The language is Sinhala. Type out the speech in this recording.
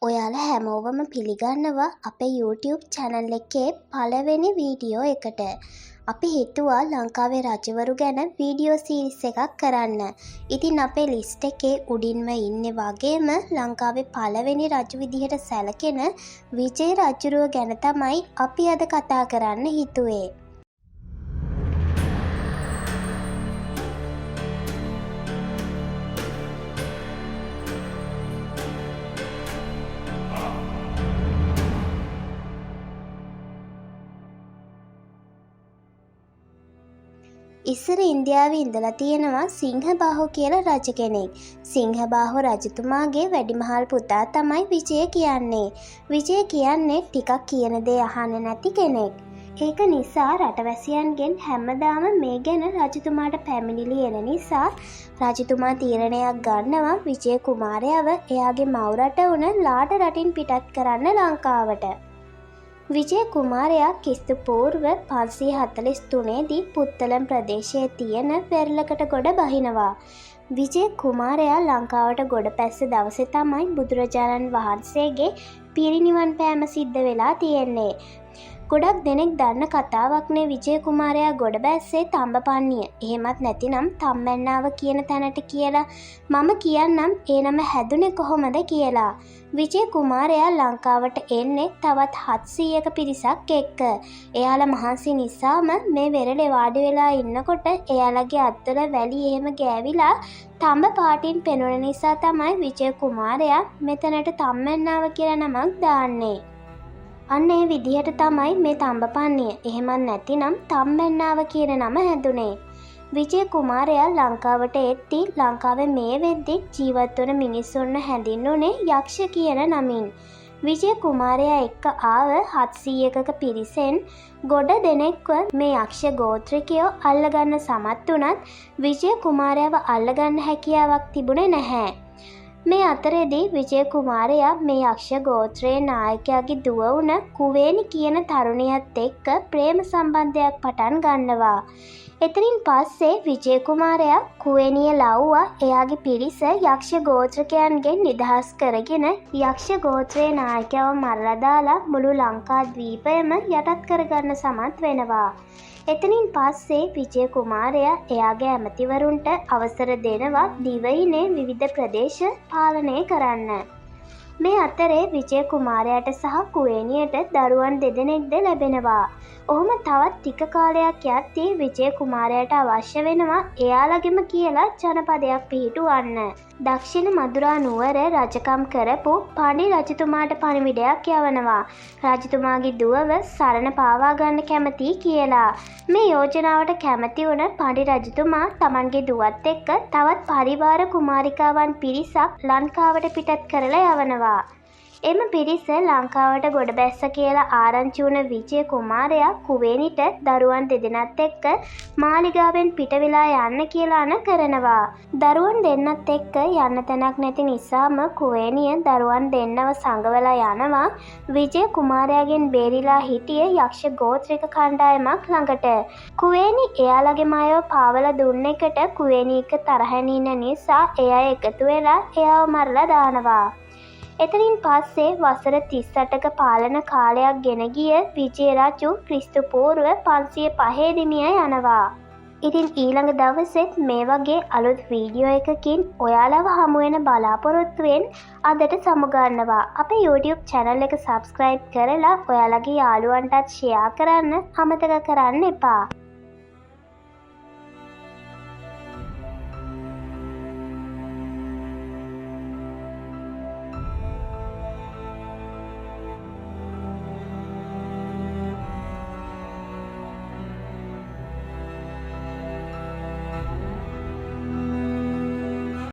ඔයාලා හැමෝවම පිළිගන්නවා අපේ YouTube channel එකේ පළවෙනි වීඩියෝ එකට. අපි හිතුවා ලංකාවේ රජවරු ගැන වීඩියෝ සීරීස් එකක් කරන්න. ඉතින් අපේ ලිස්ට් එකේ උඩින්ම ඉන්නේ වගේම ලංකාවේ පළවෙනි රජු විදිහට සැලකෙන විජේ රජුරුව ගැන තමයි අපි අද කතා කරන්න හිතුවේ. ඉස්සර ඉන්දියාවේ ඉඳලා තියෙනවා සිංහබාහු කියලා රජ කෙනෙක්. සිංහබාහු රජතුමාගේ වැඩිමහල් පුතා තමයි විජය කියන්නේ. විජය කියන්නේ ටිකක් කියන දේ අහන්නේ නැති කෙනෙක්. ඒක නිසා රටවැසියන්ගෙන් හැමදාම මේ ගැන රජතුමාට පැමිණිලි එන නිසා රජතුමා තීරණයක් ගන්නවා විජය කුමාරයාව එයාගේ මව් රට වුණ ලාට රටින් පිටත් කරන්න ලංකාවට. විජය කුමාරයා ක්‍රිස්තු පූර්ව 543 දී පුත්තලම් ප්‍රදේශයේ තියෙන වෙරළකට ගොඩ බහිනවා. විජය කුමාරයා ලංකාවට ගොඩ පැස්ස දවසේ තමයි බුදුරජාණන් වහන්සේගේ පිරිනිවන් පෑම සිද්ධ වෙලා තියෙන්නේ. ගොඩක් දෙනෙක් දන්න කතාවක්නේ විජය කුමාරයා ගොඩ බැස්සේ තඹපන්නිය. එහෙමත් නැතිනම් තම්මැන්නාව කියන තැනට කියලා. මම කියන්නම් ඒ නම හැදුනේ කොහොමද කියලා. විජය කුමාරයා ලංකාවට එන්නේ තවත් 700ක පිරිසක් එක්ක. එයාලා මහන්සි නිසාම මේ වෙරළේ වාඩි වෙලා ඉන්නකොට එයාලගේ අත්වල වැලි එහෙම ගෑවිලා තඹ පාටින් පෙනුන නිසා තමයි විජය කුමාරයා මෙතනට තම්මැන්නාව කියලා නමක් දාන්නේ. අන්න ඒ විදිහට තමයි මේ තඹපන්නිය එහෙමත් නැතිනම් තම්මැන්නාව කියන නම හැදුනේ. විජය කුමාරයා ලංකාවට එද්දී ලංකාවේ මේ වෙද්දි ජීවත් වන මිනිස්සුන්ව හැඳින්වුනේ යක්ෂ කියන නමින්. විජය කුමාරයා එක්ක ආව 700ක පිරිසෙන් ගොඩ දෙනෙක්ව මේ යක්ෂ ගෝත්‍රිකයෝ අල්ලගන්න සමත් වුණත් විජය කුමාරයාව අල්ලගන්න හැකියාවක් තිබුණේ නැහැ. මේ අතරේදී විජය කුමාරයා මේ යක්ෂ ගෝත්‍රයේ නායකයාගේ දුව වුණ කුවේණි කියන තරුණියත් එක්ක ප්‍රේම සම්බන්ධයක් පටන් ගන්නවා. එතනින් පස්සේ විජය කුමාරයා කුවේණිය ලව්වා එයාගේ පිරිස යක්ෂ ගෝත්‍රකයන්ගෙන් නිදහස් කරගෙන යක්ෂ ගෝත්‍රයේ නායකයව මරලා දාලා මුළු ලංකා ද්වීපයම යටත් කරගන්න සමත් වෙනවා. එතනින් පස්සේ විජය කුමාරයා එයාගේ ඇමතිවරුන්ට අවසර දෙනවා දිවයිනේ විවිධ ප්‍රදේශ පාලනය කරන්න. මේ අතරේ විජය කුමාරයාට සහ කුවේණියට දරුවන් දෙදෙනෙක්ද ලැබෙනවා. ඔහොම තවත් ටික කාලයක් යද්දී විජය කුමාරයාට අවශ්‍ය වෙනවා එයාලගෙම කියලා ජනපදයක් පිහිටුවන්න. දක්ෂිණ මදුරා නුවර රජකම් කරපු පඬි රජතුමාට පණිවිඩයක් යවනවා. රජතුමාගේ දුවව සරණ පාවා ගන්න කැමති කියලා. මේ යෝජනාවට කැමති වුණ පඬි රජතුමා තමන්ගේ දුවත් එක්ක තවත් පරිවාර කුමාරිකාවන් පිරිසක් ලංකාවට පිටත් කරලා යවනවා. එම පිරිස ලංකාවට ගොඩ බැස්ස කියලා ආරංචි වුණ විජය කුමාරයා කුවේණිට දරුවන් දෙදෙනත් එක්ක මාලිගාවෙන් පිට වෙලා යන්න කියලා අණ කරනවා. දරුවන් දෙන්නත් එක්ක යන්න තැනක් නැති නිසාම කුවේණිය දරුවන් දෙන්නව සංගවලා යනවා විජය කුමාරයාගෙන් බේරිලා හිටිය යක්ෂ ගෝත්‍රික කණ්ඩායමක් ළඟට. කුවේණි එයාලගේ මායව පාවලා දුන්න එකට කුවේණි එක තරහින් ඉන්න නිසා එයා එකතු වෙලා එයාව මරලා දානවා. එතනින් පස්සේ වසර 38ක පාලන කාලයක් ගෙන ගිය විජය රජු ක්‍රිස්තු පූර්ව 505 දී මිය යනවා. ඉතින් ඊළඟ දවසෙත් මේ වගේ අලුත් වීඩියෝ එකකින් ඔයාලව හමු වෙන බලාපොරොත්තුවෙන් අදට සමුගන්නවා. අපේ YouTube channel එක subscribe කරලා ඔයාලගේ යාළුවන්ටත් share කරන්න අමතක කරන්න එපා.